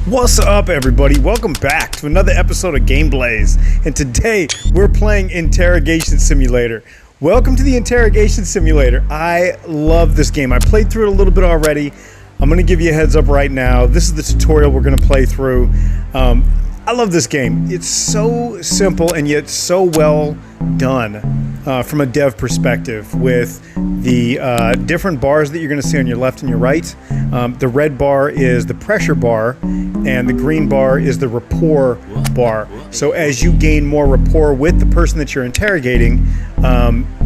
What's up, everybody? Welcome back to another episode of Gameplays, and today we're playing Interrogation Simulator. Welcome to the Interrogation Simulator. I love this game. I played through it a little bit already. I'm going to give you a heads up right now. This is the tutorial we're going to play through. I love this game. It's so simple and yet so well done from a dev perspective, with the different bars that you're going to see on your left and your right. The red bar is the pressure bar, and the green bar is the rapport bar. So as you gain more rapport with the person that you're interrogating,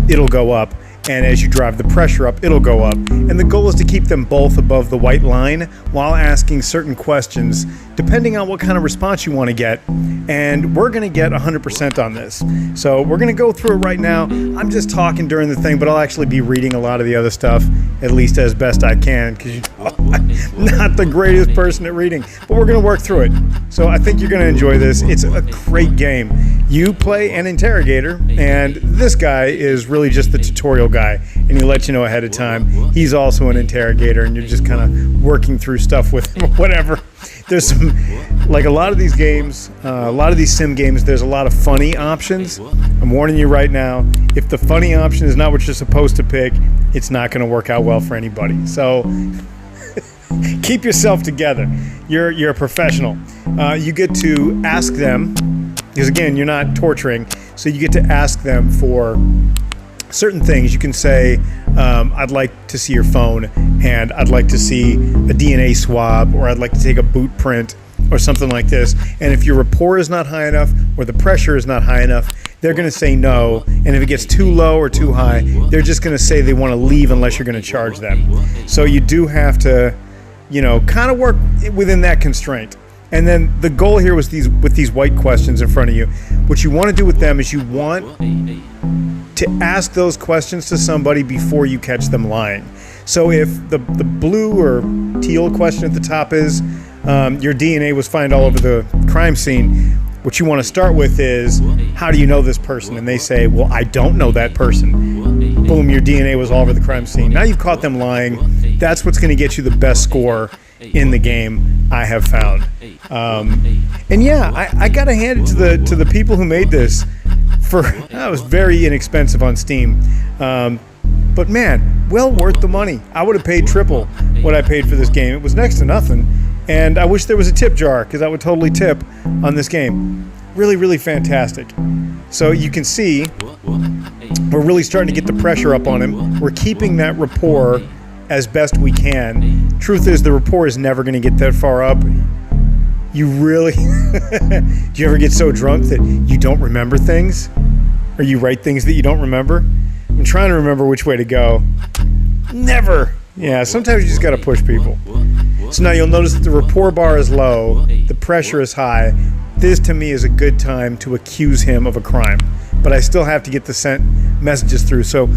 it'll go up. And as you drive the pressure up, it'll go up. And the goal is to keep them both above the white line while asking certain questions, depending on what kind of response you want to get. And we're going to get 100% on this. So we're going to go through it right now. I'm just talking during the thing, but I'll actually be reading a lot of the other stuff, at least as best I can, because I'm not the greatest person at reading. But we're going to work through it. So I think you're going to enjoy this. It's a great game. You play an interrogator, and this guy is really just the tutorial guy, and he lets you know ahead of time. He's also an interrogator, and you're just kind of working through stuff with him or whatever. There's some, like a lot of these games, a lot of these sim games, there's a lot of funny options. I'm warning you right now, if the funny option is not what you're supposed to pick, it's not going to work out well for anybody. So keep yourself together. You're a professional. You get to ask them, because again, you're not torturing, so you get to ask them for certain things. You can say, I'd like to see your phone, and I'd like to see a DNA swab, or I'd like to take a boot print, or something like this. And if your rapport is not high enough, or the pressure is not high enough, they're going to say no. And if it gets too low or too high, they're just going to say they want to leave unless you're going to charge them. So you do have to, you know, kind of work within that constraint. And then the goal here was with these white questions in front of you. What you want to do with them is you want to ask those questions to somebody before you catch them lying. So if the blue or teal question at the top is your DNA was found all over the crime scene, what you want to start with is, how do you know this person? And they say, well, I don't know that person. Boom, your DNA was all over the crime scene. Now you've caught them lying. That's what's going to get you the best score in the game, I have found. And yeah, I gotta hand it to the people who made this. It was very inexpensive on Steam, but man, well worth the money. I would have paid triple what I paid for this game. It was next to nothing, and I wish there was a tip jar, because I would totally tip on this game. Really, really fantastic. So you can see we're really starting to get the pressure up on him. We're keeping that rapport as best we can. Truth is, the rapport is never going to get that far up. You really... Do you ever get so drunk that you don't remember things? Or you write things that you don't remember? I'm trying to remember which way to go. Never! Yeah, sometimes you just got to push people. So now you'll notice that the rapport bar is low, the pressure is high. This, to me, is a good time to accuse him of a crime. But I still have to get the sent messages through. So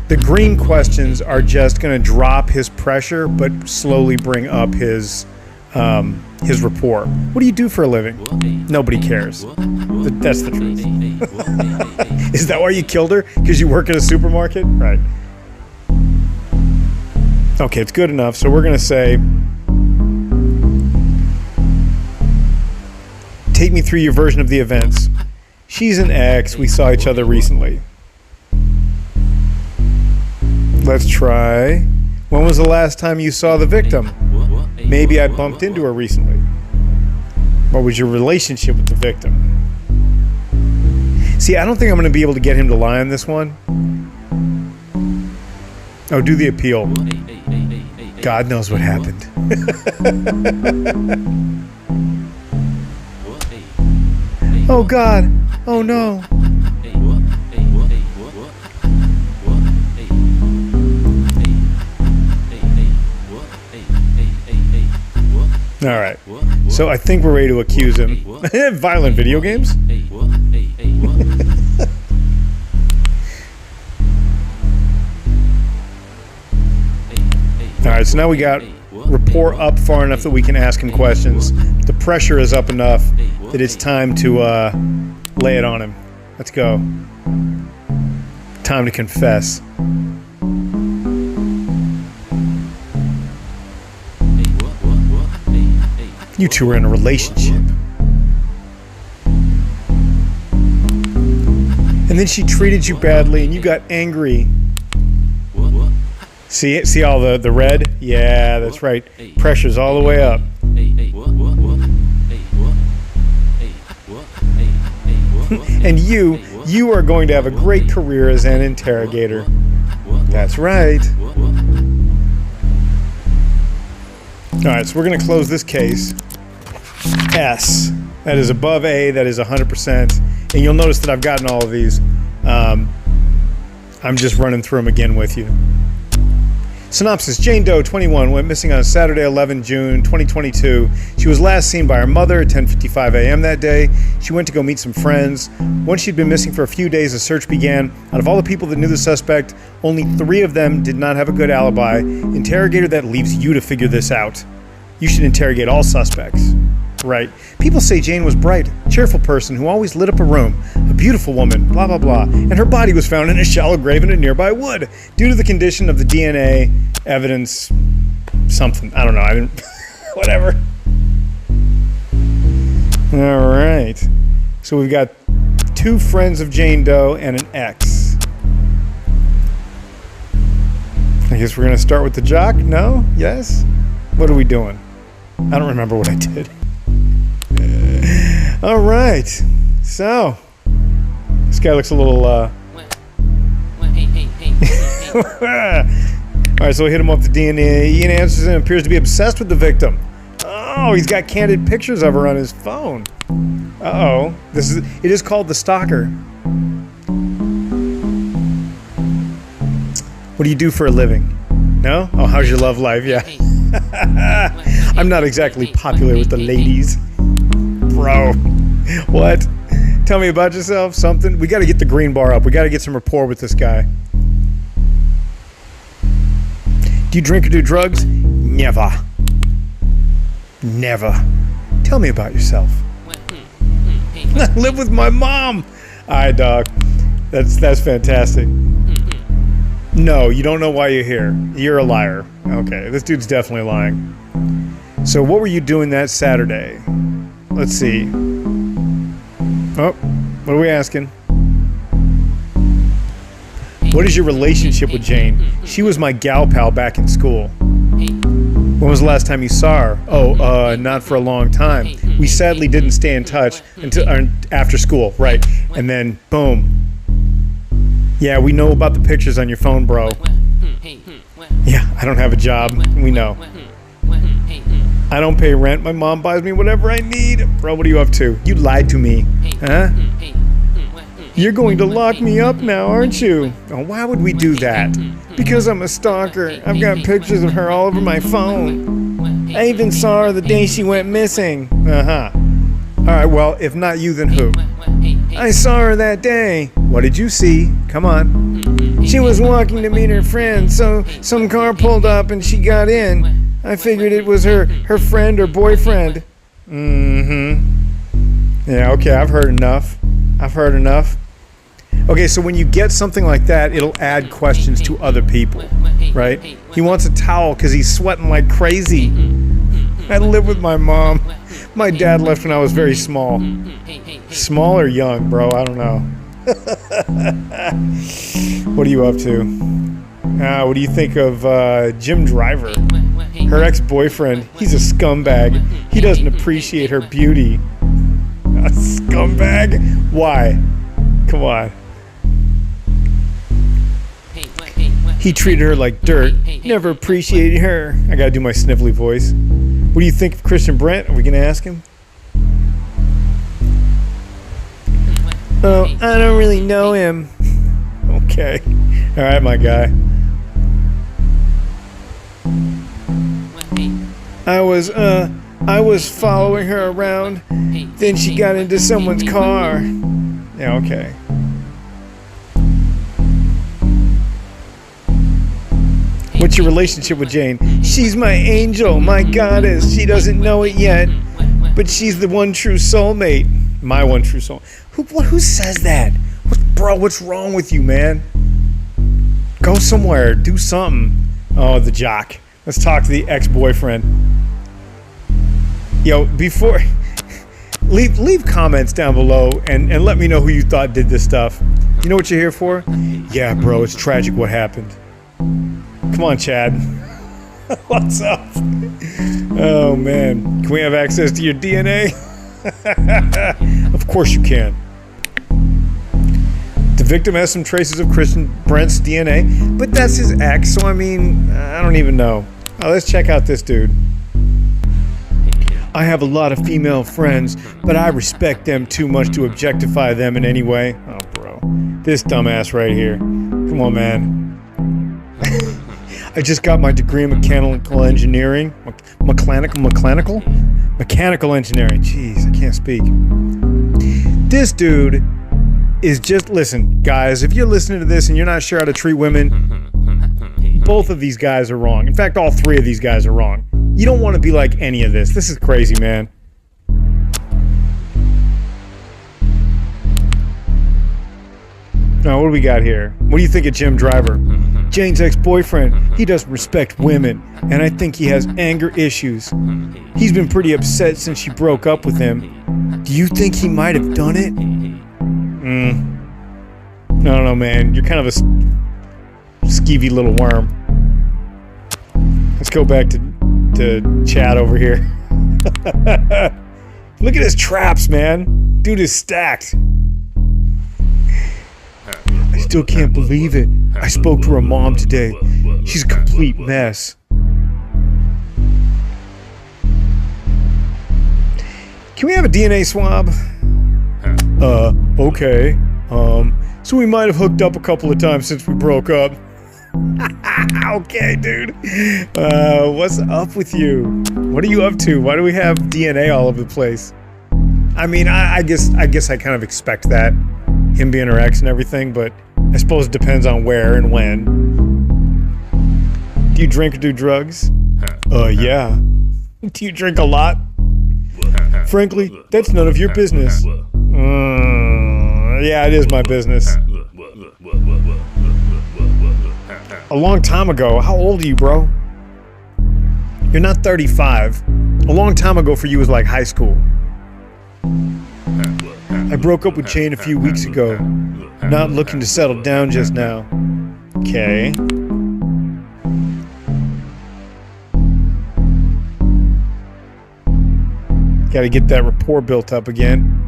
the green questions are just going to drop his pressure, but slowly bring up his rapport. What do you do for a living? Nobody cares. That's the truth. Is that why you killed her? Because you work at a supermarket? Right. Okay, it's good enough. So we're going to say, take me through your version of the events. She's an ex. We saw each other recently. Let's try. When was the last time you saw the victim? Maybe I bumped into her recently. What was your relationship with the victim? See, I don't think I'm going to be able to get him to lie on this one. Oh, do the appeal. God knows what happened. Oh, God. Oh, no. All right, so I think we're ready to accuse him. Violent video games? All right, so now we got rapport up far enough that we can ask him questions. The pressure is up enough that it's time to lay it on him. Let's go. Time to confess. You two were in a relationship. And then she treated you badly and you got angry. See it? See all the red? Yeah, that's right. Pressure's all the way up. And you are going to have a great career as an interrogator. That's right. Alright, so we're going to close this case. S. That is above A, that is 100%. And you'll notice that I've gotten all of these. I'm just running through them again with you. Synopsis: Jane Doe, 21, went missing on Saturday, 11 June 2022. She was last seen by her mother at 10:55 a.m. that day. She went to go meet some friends. Once she'd been missing for a few days, a search began. Out of all the people that knew the suspect, only 3 of them did not have a good alibi. Interrogator, that leaves you to figure this out. You should interrogate all suspects. Right. People say Jane was bright, cheerful person who always lit up a room, a beautiful woman, blah blah blah, and her body was found in a shallow grave in a nearby wood. Due to the condition of the DNA evidence, something, I don't know, I didn't, whatever. Alright. So we've got 2 friends of Jane Doe and an ex. I guess we're going to start with the jock? No? Yes? What are we doing? I don't remember what I did. All right, so this guy looks a little. All right, so we hit him off the DNA. He answers and appears to be obsessed with the victim. Oh, he's got candid pictures of her on his phone. Uh-oh, it is called the Stalker. What do you do for a living? No? Oh, how's your love life? Yeah. I'm not exactly popular with the ladies. Bro. What? Tell me about yourself, something. We got to get the green bar up. We got to get some rapport with this guy. Do you drink or do drugs? Never. Never. Tell me about yourself. I live with my mom. All right, dog. That's fantastic. No, you don't know why you're here. You're a liar. Okay, this dude's definitely lying. So what were you doing that Saturday? Let's see. Oh, what are we asking? What is your relationship with Jane? She was my gal pal back in school. When was the last time you saw her? Oh, not for a long time. We sadly didn't stay in touch until after school, right? And then, boom. Yeah, we know about the pictures on your phone, bro. Yeah, I don't have a job. We know. I don't pay rent. My mom buys me whatever I need. Bro, what are you up to? You lied to me. Huh? You're going to lock me up now, aren't you? Oh, why would we do that? Because I'm a stalker. I've got pictures of her all over my phone. I even saw her the day she went missing. Uh-huh. Alright, well, if not you, then who? I saw her that day. What did you see? Come on. She was walking to meet her friend, so some car pulled up and she got in. I figured it was her friend or boyfriend. Mm-hmm. Yeah, okay, I've heard enough. Okay, so when you get something like that, it'll add questions to other people, right? He wants a towel because he's sweating like crazy. I live with my mom. My dad left when I was very small. Small or young, bro? I don't know. What are you up to? What do you think of Jim Driver? Her ex-boyfriend. He's a scumbag. He doesn't appreciate her beauty. A scumbag? Why? Come on. He treated her like dirt. Never appreciated her. I gotta do my sniffly voice. What do you think of Christian Brent? Are we gonna ask him? Oh, I don't really know him. Okay. Alright, my guy. I was following her around. Then she got into someone's car. Yeah, okay. What's your relationship with Jane? She's my angel, my goddess. She doesn't know it yet, but she's the one true soulmate. My one true soul. Who says that? Bro, what's wrong with you, man? Go somewhere. Do something. Oh, the jock. Let's talk to the ex-boyfriend. Yo, before leave comments down below and let me know who you thought did this stuff. You know what you're here for? Yeah, bro, it's tragic what happened. Come on, Chad. What's up? Oh man, can we have access to your DNA? Of course you can. The victim has some traces of Christian Brent's DNA, but that's his ex, so I mean, I don't even know. Oh, let's check out this dude. I have a lot of female friends, but I respect them too much to objectify them in any way. Oh, bro. This dumbass right here. Come on, man. I just got my degree in mechanical engineering. Mechanical engineering. Jeez, I can't speak. This dude is just... Listen, guys, if you're listening to this and you're not sure how to treat women, both of these guys are wrong. In fact, all three of these guys are wrong. You don't want to be like any of this. This is crazy, man. Now, what do we got here? What do you think of Jim Driver? Jane's ex-boyfriend. He doesn't respect women, and I think he has anger issues. He's been pretty upset since she broke up with him. Do you think he might have done it? I don't know, man. You're kind of a skeevy little worm. Let's go back to Chad over here. Look at his traps, man. Dude is stacked. I still can't believe it. I spoke to her mom today. She's a complete mess. Can we have a DNA swab? Okay. So we might have hooked up a couple of times since we broke up. Okay, dude. What's up with you? What are you up to? Why do we have DNA all over the place? I mean, I guess I kind of expect that, him being her ex and everything, but I suppose it depends on where and when. Do you drink or do drugs? Yeah. Do you drink a lot? Frankly, that's none of your business. Yeah, it is my business. A long time ago. How old are you, bro? You're not 35. A long time ago for you was like high school. I broke up with Jane a few weeks ago. Not looking to settle down just now. Okay. Gotta get that rapport built up again.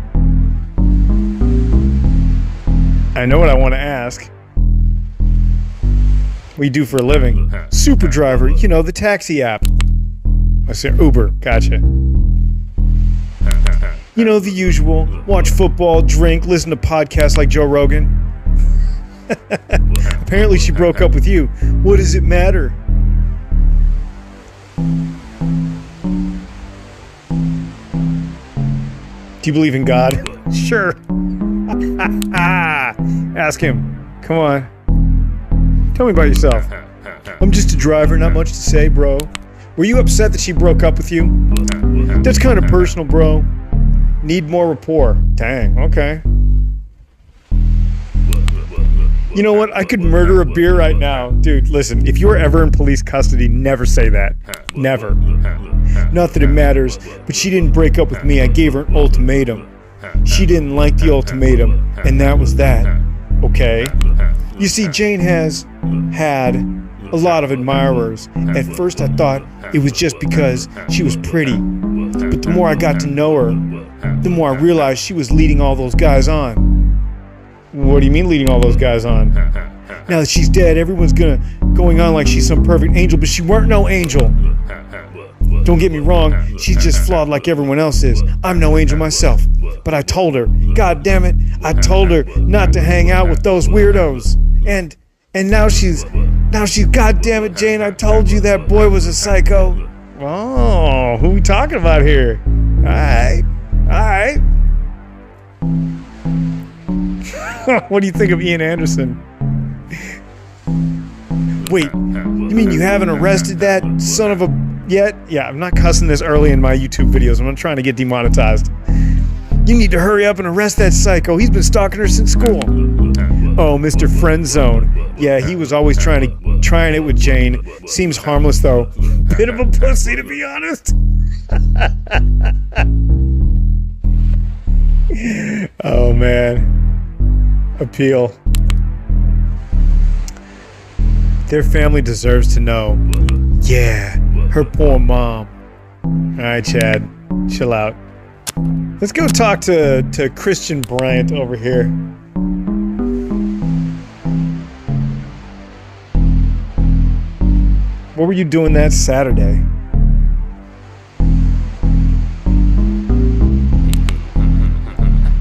I know what I want to ask. What do you do for a living? Super driver, you know, the taxi app. I say Uber, gotcha. You know, the usual. Watch football, drink, listen to podcasts like Joe Rogan. Apparently she broke up with you. What does it matter? Do you believe in God? Sure. Ask him. Come on. Tell me about yourself. I'm just a driver, not much to say, bro. Were you upset that she broke up with you? That's kind of personal, bro. Need more rapport. Dang, okay. You know what? I could murder a beer right now. Dude, listen, if you were ever in police custody, never say that. Never. Not that it matters, but she didn't break up with me. I gave her an ultimatum. She didn't like the ultimatum, and that was that. Okay? You see, Jane has had a lot of admirers. At first I thought it was just because she was pretty. But the more I got to know her, the more I realized she was leading all those guys on. What do you mean leading all those guys on? Now that she's dead, everyone's going on like she's some perfect angel, but she weren't no angel. Don't get me wrong, she's just flawed like everyone else is. I'm no angel myself. But I told her, God damn it, I told her not to hang out with those weirdos. And now she's, God damn it, Jane, I told you that boy was a psycho. Oh, who we talking about here? Alright. What do you think of Ian Anderson? Wait, you mean you haven't arrested that son of a yet? Yeah, I'm not cussing this early in my YouTube videos. I'm not trying to get demonetized. You need to hurry up and arrest that psycho. He's been stalking her since school. Oh, Mr. Friendzone. Yeah, he was always trying it with Jane. Seems harmless though. Bit of a pussy, to be honest. Oh man. Appeal. Their family deserves to know. Yeah, her poor mom. Alright, Chad. Chill out. Let's go talk to Christian Bryant over here. What were you doing that Saturday?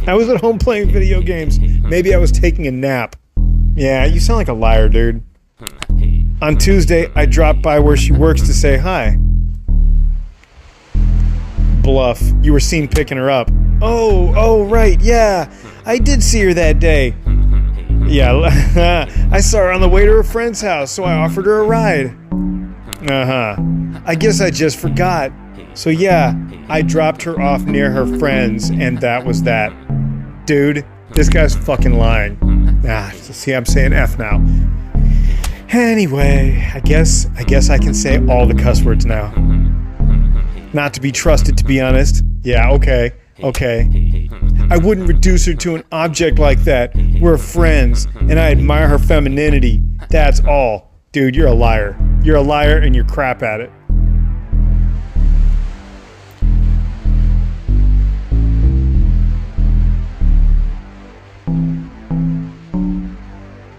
I was at home playing video games. Maybe I was taking a nap. Yeah, you sound like a liar, dude. On Tuesday, I dropped by where she works to say hi. Bluff. You were seen picking her up. Oh, right, yeah. I did see her that day. Yeah, I saw her on the way to her friend's house, so I offered her a ride. I guess I just forgot. So yeah, I dropped her off near her friend's, and that was that. Dude, this guy's fucking lying. See, I'm saying F now. Anyway, I guess I can say all the cuss words now. Not to be trusted, to be honest. Yeah, okay. I wouldn't reduce her to an object like that. We're friends, and I admire her femininity. That's all. Dude, you're a liar. You're a liar, and you're crap at it.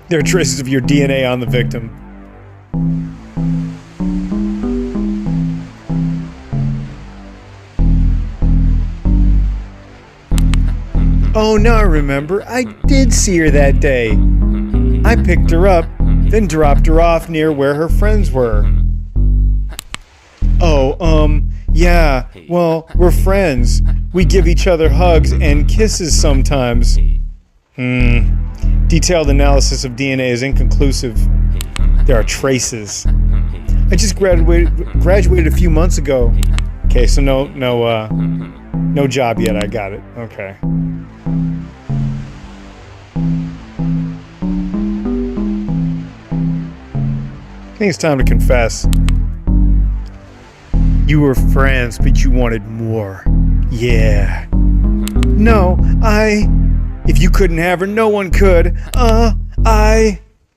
There are traces of your DNA on the victim. Oh, now I remember. I did see her that day. I picked her up, then dropped her off near where her friends were. Oh, yeah, well, we're friends. We give each other hugs and kisses sometimes. Detailed analysis of DNA is inconclusive. There are traces. I just graduated a few months ago. Okay, so no job yet. I got it. Okay. I think it's time to confess. You were friends, but you wanted more. Yeah. No, if you couldn't have her, no one could.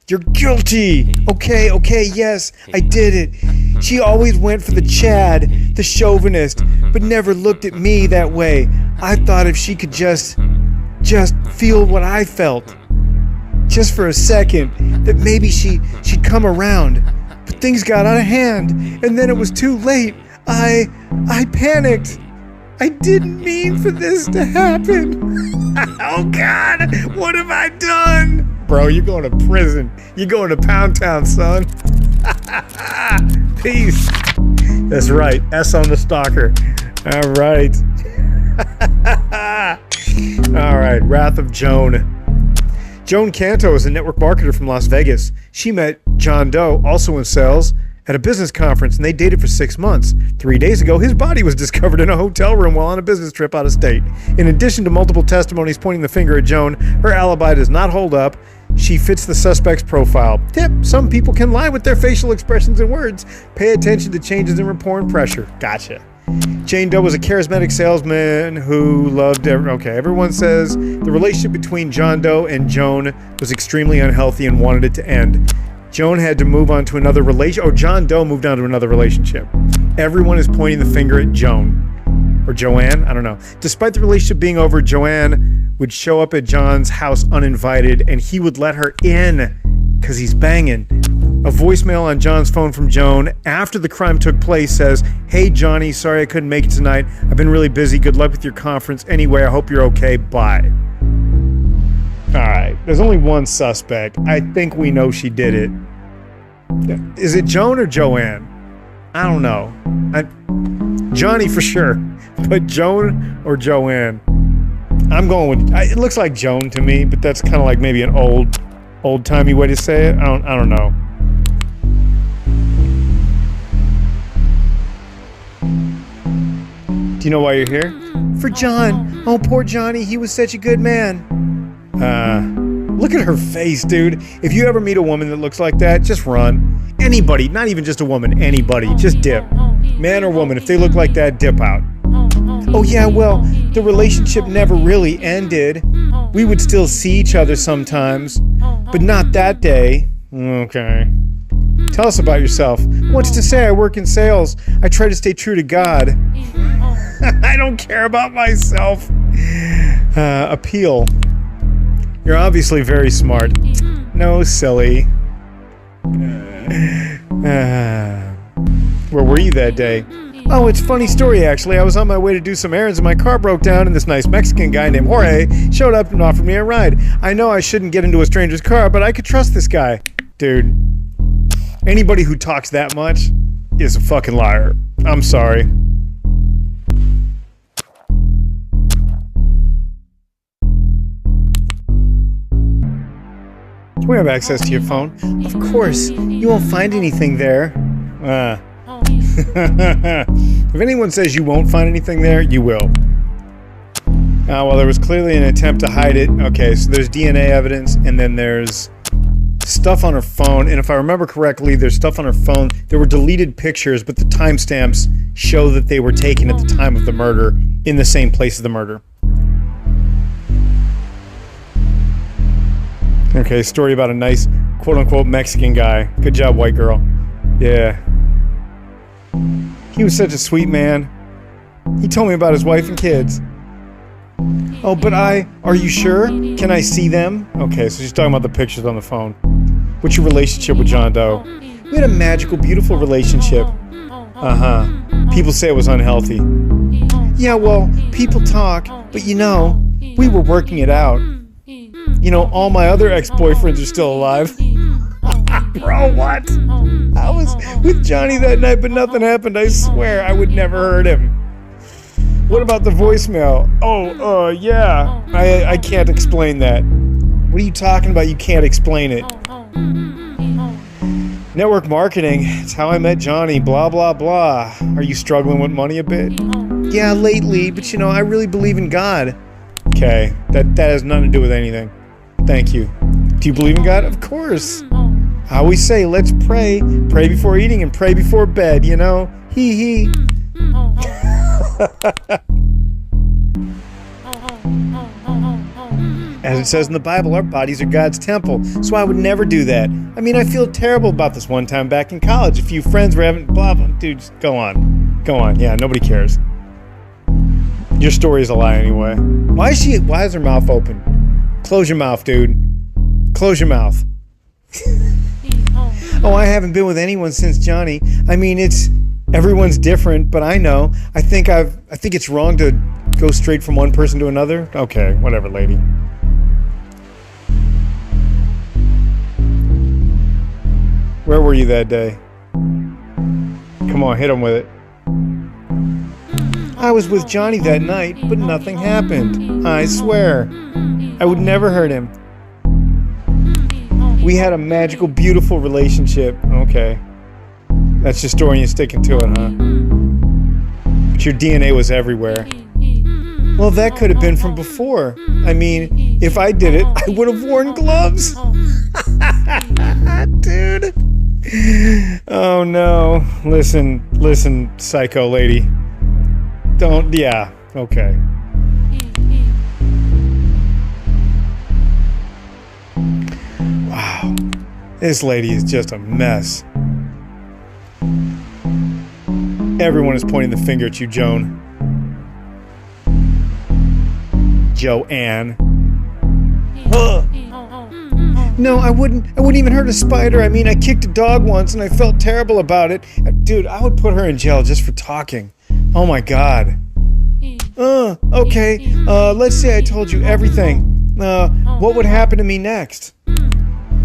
You're guilty. Okay, yes, I did it. She always went for the Chad, the chauvinist, but never looked at me that way. I thought if she could just feel what I felt, just for a second, that maybe she'd come around. But things got out of hand, and then it was too late. I panicked. I didn't mean for this to happen. Oh God, what have I done? Bro, you're going to prison. You're going to Pound Town, son. Peace. That's right, S on the Stalker. All right. All right, Wrath of Joan. Joan Canto is a network marketer from Las Vegas. She met John Doe, also in sales, at a business conference, and they dated for 6 months. 3 days ago, his body was discovered in a hotel room while on a business trip out of state. In addition to multiple testimonies pointing the finger at Joan, her alibi does not hold up. She fits the suspect's profile. Tip: some people can lie with their facial expressions and words. Pay attention to changes in rapport and pressure. Gotcha. Jane Doe was a charismatic salesman who loved everyone says the relationship between John Doe and Joan was extremely unhealthy and wanted it to end. Joan had to move on to another John Doe moved on to another relationship. Everyone is pointing the finger at Joan. Or Joanne? I don't know. Despite the relationship being over, Joanne would show up at John's house uninvited, and he would let her in because he's banging. A voicemail on John's phone from Joan after the crime took place says, "Hey Johnny, sorry I couldn't make it tonight. I've been really busy. Good luck with your conference. Anyway, I hope you're okay. Bye." Alright, there's only one suspect. I think we know she did it. Is it Joan or Joanne? I don't know. Johnny for sure. But Joan or Joanne? I'm going with... it looks like Joan to me, but that's kind of like maybe an old-timey way to say it. I don't know. Do you know why you're here? For John. Oh, poor Johnny. He was such a good man. Look at her face, dude. If you ever meet a woman that looks like that, just run. Anybody, not even just a woman, anybody, just dip. Man or woman, if they look like that, dip out. Oh yeah, well, the relationship never really ended. We would still see each other sometimes, but not that day. Okay. Tell us about yourself. What's to say? I work in sales. I try to stay true to God. I don't care about myself. Appeal. You're obviously very smart. No, silly. Where were you that day? Oh, it's a funny story, actually. I was on my way to do some errands and my car broke down and this nice Mexican guy named Jorge showed up and offered me a ride. I know I shouldn't get into a stranger's car, but I could trust this guy. Dude, anybody who talks that much is a fucking liar. I'm sorry. Can we have access to your phone? Of course. You won't find anything there. If anyone says you won't find anything there, you will. Well, there was clearly an attempt to hide it. Okay, so there's DNA evidence, and then there's stuff on her phone. And if I remember correctly, there's stuff on her phone. There were deleted pictures, but the timestamps show that they were taken at the time of the murder in the same place as the murder. Okay, story about a nice, quote-unquote, Mexican guy. Good job, white girl. Yeah. He was such a sweet man. He told me about his wife and kids. Oh, but are you sure? Can I see them? Okay, so she's talking about the pictures on the phone. What's your relationship with John Doe? We had a magical, beautiful relationship. People say it was unhealthy. Yeah, well, people talk, but you know, we were working it out. You know, all my other ex-boyfriends are still alive. Bro, what? I was with Johnny that night, but nothing happened. I swear I would never hurt him. What about the voicemail? Oh, yeah. I can't explain that. What are you talking about? You can't explain it. Network marketing. It's how I met Johnny. Blah, blah, blah. Are you struggling with money a bit? Yeah, lately, but you know, I really believe in God. Okay, that has nothing to do with anything. Thank you. Do you believe in God? Of course. I always say, let's pray. Pray before eating and pray before bed, you know? Hee. As it says in the Bible, our bodies are God's temple, so I would never do that. I mean, I feel terrible about this one time back in college. A few friends were having blah, blah. Dude, just go on. Go on. Yeah, nobody cares. Your story is a lie anyway. Why is her mouth open? Close your mouth, dude. Close your mouth. Oh, I haven't been with anyone since Johnny. I mean, everyone's different, but I know. I think it's wrong to go straight from one person to another. Okay, whatever, lady. Where were you that day? Come on, hit him with it. I was with Johnny that night, but nothing happened. I swear. I would never hurt him. We had a magical, beautiful relationship. Okay. That's your story and you're sticking to it, huh? But your DNA was everywhere. Well, that could have been from before. I mean, if I did it, I would have worn gloves. Dude. Oh no. Listen, psycho lady. Yeah, okay. Wow. This lady is just a mess. Everyone is pointing the finger at you, Joan. Joanne. No, I wouldn't even hurt a spider. I mean, I kicked a dog once and I felt terrible about it. Dude, I would put her in jail just for talking. Oh my god. Okay. Let's say I told you everything. What would happen to me next?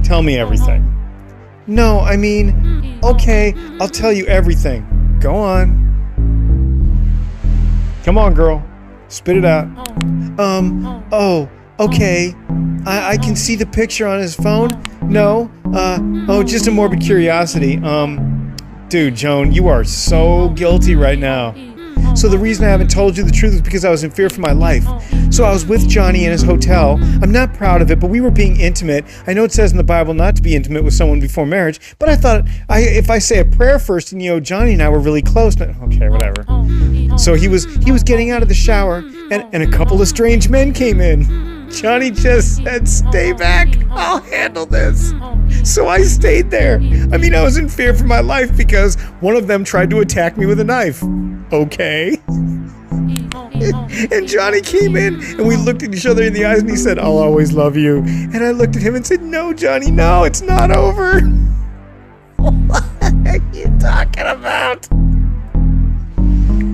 Tell me everything. No, I mean, okay, I'll tell you everything. Go on. Come on, girl. Spit it out. Oh, okay. I can see the picture on his phone? No? Just a morbid curiosity. Dude, Joan, you are so guilty right now. So the reason I haven't told you the truth is because I was in fear for my life. So I was with Johnny in his hotel. I'm not proud of it, but we were being intimate. I know it says in the Bible not to be intimate with someone before marriage, but I thought if I say a prayer first, and Johnny and I were really close. Okay, whatever. So he was getting out of the shower, and a couple of strange men came in. Johnny just said, "Stay back, I'll handle this." So I stayed there. I mean, I was in fear for my life because one of them tried to attack me with a knife. Okay. And Johnny came in, and we looked at each other in the eyes, and he said, "I'll always love you." And I looked at him and said, "No, Johnny, no, it's not over." What are you talking about?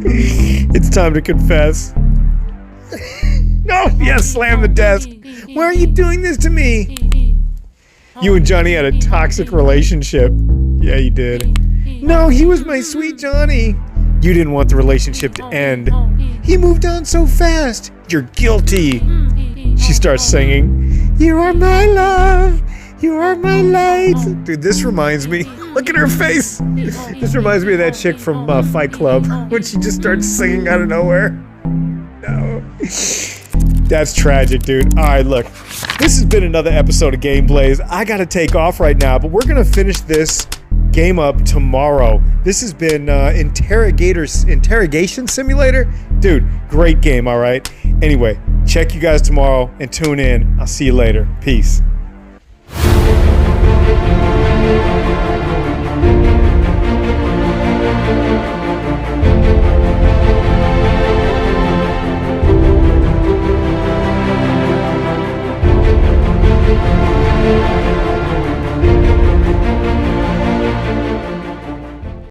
It's time to confess. No, yes, slam the desk. Why are you doing this to me? You and Johnny had a toxic relationship. Yeah, you did. No, he was my sweet Johnny. You didn't want the relationship to end. He moved on so fast. You're guilty. She starts singing, "You are my love. You are my light." Dude, this reminds me. Look at her face. This reminds me of that chick from Fight Club when she just starts singing out of nowhere. No. That's tragic, dude. All right, look. This has been another episode of Game Blaze. I gotta take off right now, but we're gonna finish this game up tomorrow. This has been Interrogation Simulator. Dude, great game, all right? Anyway, check you guys tomorrow and tune in. I'll see you later. Peace.